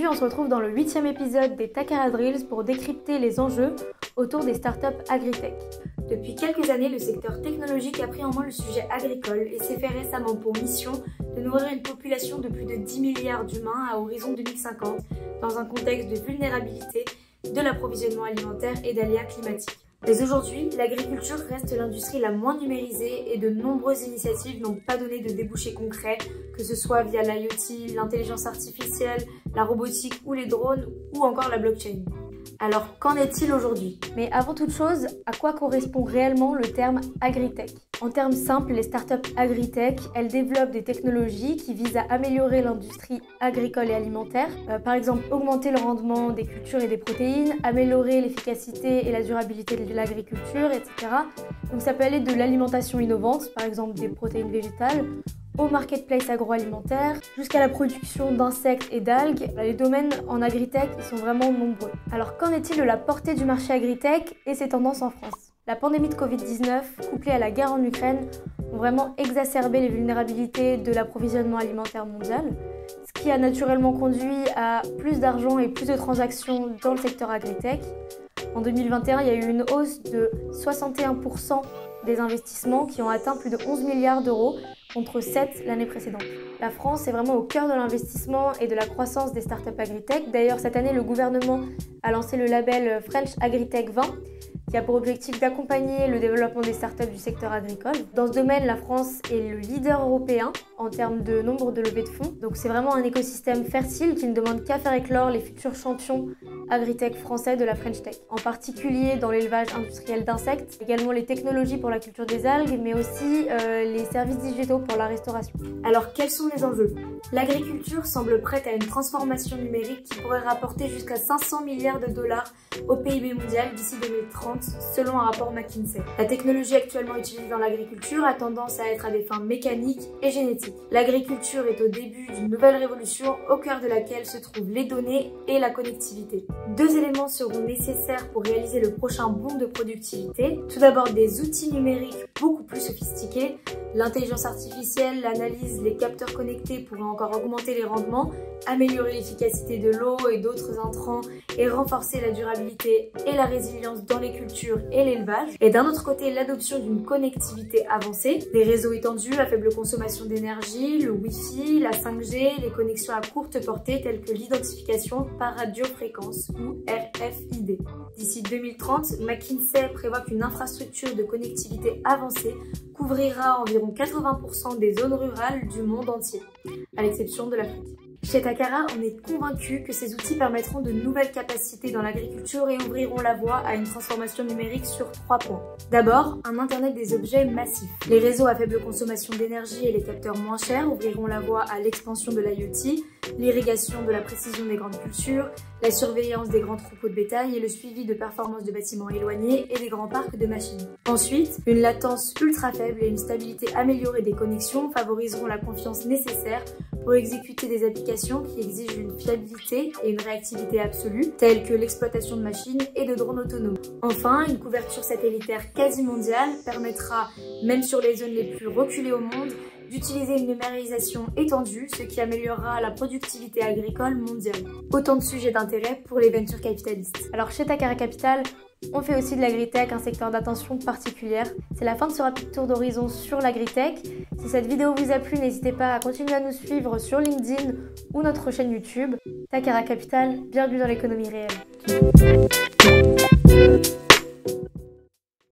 on se retrouve dans le 8e épisode des Takara Drills pour décrypter les enjeux autour des startups agritech. Depuis quelques années, le secteur technologique a pris en main le sujet agricole et s'est fait récemment pour mission de nourrir une population de plus de 10 milliards d'humains à horizon 2050 dans un contexte de vulnérabilité, de l'approvisionnement alimentaire et d'aléas climatiques. Mais aujourd'hui, l'agriculture reste l'industrie la moins numérisée et de nombreuses initiatives n'ont pas donné de débouchés concrets, que ce soit via l'IoT, l'intelligence artificielle, la robotique ou les drones ou encore la blockchain. Alors, qu'en est-il aujourd'hui? Mais avant toute chose, à quoi correspond réellement le terme agritech? En termes simples, les startups agritech, elles développent des technologies qui visent à améliorer l'industrie agricole et alimentaire, par exemple augmenter le rendement des cultures et des protéines, améliorer l'efficacité et la durabilité de l'agriculture, etc. Donc ça peut aller de l'alimentation innovante, par exemple des protéines végétales, au marketplace agroalimentaire, jusqu'à la production d'insectes et d'algues. Les domaines en agritech sont vraiment nombreux. Alors qu'en est-il de la portée du marché agritech et ses tendances en France? La pandémie de Covid-19, couplée à la guerre en Ukraine, ont vraiment exacerbé les vulnérabilités de l'approvisionnement alimentaire mondial, ce qui a naturellement conduit à plus d'argent et plus de transactions dans le secteur agritech. En 2021, il y a eu une hausse de 61% des investissements qui ont atteint plus de 11 milliards d'euros contre 7 l'année précédente. La France est vraiment au cœur de l'investissement et de la croissance des startups agritech. D'ailleurs, cette année, le gouvernement a lancé le label French Agritech 20 qui a pour objectif d'accompagner le développement des startups du secteur agricole. Dans ce domaine, la France est le leader européen en termes de nombre de levées de fonds. Donc c'est vraiment un écosystème fertile qui ne demande qu'à faire éclore les futurs champions agritech français de la French Tech. En particulier dans l'élevage industriel d'insectes, également les technologies pour la culture des algues, mais aussi les services digitaux pour la restauration. Alors quels sont les enjeux? L'agriculture semble prête à une transformation numérique qui pourrait rapporter jusqu'à 500 milliards de dollars au PIB mondial d'ici 2030, selon un rapport McKinsey. La technologie actuellement utilisée dans l'agriculture a tendance à être à des fins mécaniques et génétiques. L'agriculture est au début d'une nouvelle révolution au cœur de laquelle se trouvent les données et la connectivité. Deux éléments seront nécessaires pour réaliser le prochain bond de productivité. Tout d'abord des outils numériques beaucoup plus sophistiqués. L'intelligence artificielle, l'analyse, les capteurs connectés pourraient encore augmenter les rendements, améliorer l'efficacité de l'eau et d'autres intrants et renforcer la durabilité et la résilience dans les cultures et l'élevage. Et d'un autre côté, l'adoption d'une connectivité avancée, des réseaux étendus à faible consommation d'énergie, le Wi-Fi, la 5G, les connexions à courte portée telles que l'identification par radiofréquence ou RFID. D'ici 2030, McKinsey prévoit qu'une infrastructure de connectivité avancée couvrira environ 80% des zones rurales du monde entier, à l'exception de l'Afrique. Chez Takara, on est convaincu que ces outils permettront de nouvelles capacités dans l'agriculture et ouvriront la voie à une transformation numérique sur 3 points. D'abord, un Internet des objets massif. Les réseaux à faible consommation d'énergie et les capteurs moins chers ouvriront la voie à l'expansion de l'IoT, l'irrigation de la précision des grandes cultures, la surveillance des grands troupeaux de bétail et le suivi de performances de bâtiments éloignés et des grands parcs de machines. Ensuite, une latence ultra faible et une stabilité améliorée des connexions favoriseront la confiance nécessaire pour exécuter des applications qui exigent une fiabilité et une réactivité absolue, telles que l'exploitation de machines et de drones autonomes. Enfin, une couverture satellitaire quasi mondiale permettra, même sur les zones les plus reculées au monde, d'utiliser une numérisation étendue, ce qui améliorera la productivité agricole mondiale. Autant de sujets d'intérêt pour les ventures capitalistes. Alors chez Takara Capital, on fait aussi de l'agritech un secteur d'attention particulière. C'est la fin de ce rapide tour d'horizon sur l'agritech. Si cette vidéo vous a plu, n'hésitez pas à continuer à nous suivre sur LinkedIn ou notre chaîne YouTube. Takara Capital, bienvenue dans l'économie réelle.